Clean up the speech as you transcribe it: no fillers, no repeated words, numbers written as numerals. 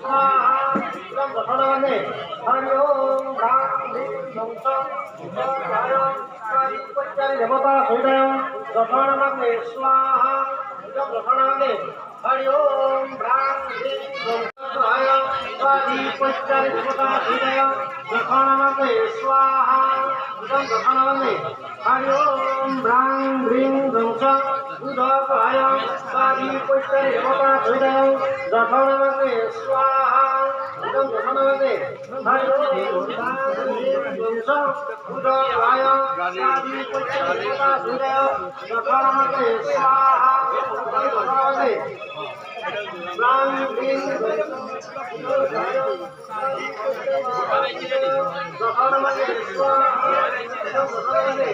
स्वाहा हरि ओम ह्रां ह्रीं ध्वंस देवता हृदय दक्षिणमग्ने स्वाहा दक्षिणमग्ने हरि ओम ह्रां ह्रीं स्वाधिपत्यानि देवता हृदय दक्षिणमग्ने स्वाहा दक्षिणमग्ने हरि ओम ह्रां ह्रीं ध्वंस बुधकाय स्वाधिपत्यानि देवता हृदय दक्षिणमग्ने स्वाहा दक्षिणमग्ने हरि ओम ह्रां ह्रीं ध्वंस बुधकाय स्वाधिपत्यानि देवता हृदय दक्षिणमग्ने स्वाहा दक्षिणमग्ने ह्रां ह्रीं दक्षिणमग्ने स्वाहा दक्षिणमग्ने